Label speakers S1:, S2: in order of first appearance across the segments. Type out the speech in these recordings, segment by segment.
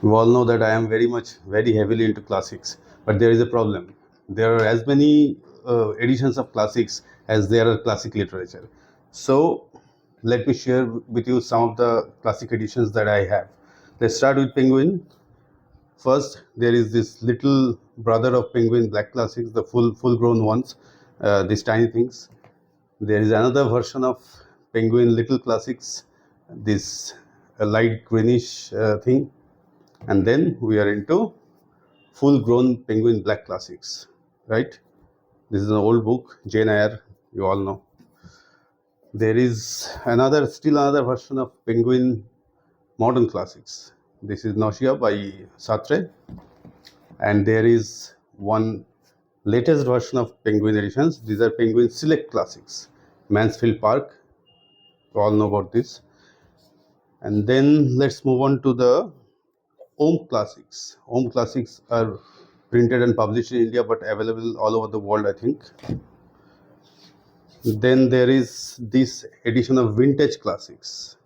S1: You all know that I am very heavily into classics, but there is a problem. There are as many editions of classics as there are classic literature. So let me share with you some of the classic editions that I have. Let's start with Penguin. First, there is this little brother of Penguin Black Classics, the full grown ones, these tiny things. There is another version of Penguin Little Classics, this light greenish thing, and then we are into full grown Penguin Black Classics, right? This is an old book, Jane Eyre, you all know. There is still another version of Penguin Modern Classics. This is Nausea by Sartre, and there is one latest version of Penguin editions. These are Penguin Select Classics, Mansfield Park. You all know about this. And then let's move on to the Om Classics. Om Classics are printed and published in India but available all over the world, I think. Then there is this edition of Vintage Classics.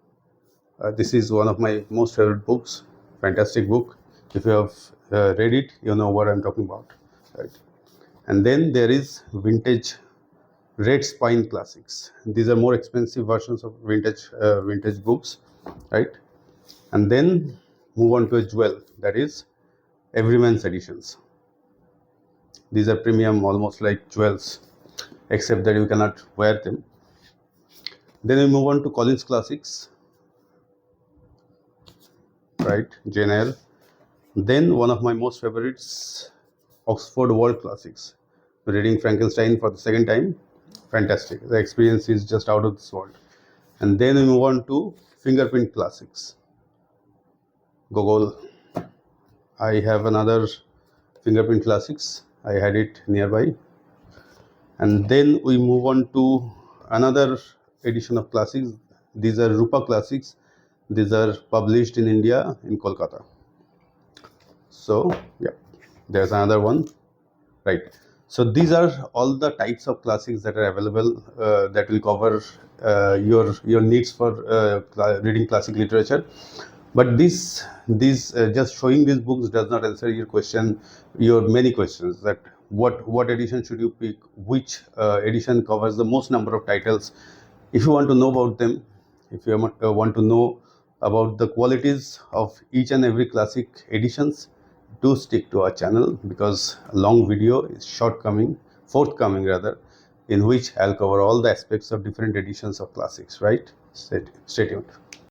S1: This is one of my most favorite books. Fantastic book. If you have read it, you know what I'm talking about. Right? And then there is Vintage Red Spine Classics. These are more expensive versions of vintage books, right? And then move on to a jewel, that is Everyman's editions. These are premium, almost like jewels, except that you cannot wear them. Then we move on to Collins Classics, right? Jane Eyre. Then one of my most favorites, Oxford World Classics. Reading Frankenstein for the second time, fantastic. The experience is just out of this world. And then we move on to Fingerprint Classics. Gogol. I have another Fingerprint Classics. I had it nearby. And then we move on to another edition of classics. These are Rupa Classics. These are published in India, in Kolkata. So yeah, there's another one, right? So these are all the types of classics that are available that will cover your needs for reading classic literature. But these just showing these books does not answer your many questions, that what edition should you pick, which edition covers the most number of titles. If you want to know about them, if you want to know about the qualities of each and every classic editions, do stick to our channel, because a long video is forthcoming rather, in which I'll cover all the aspects of different editions of classics, right? Stay tuned.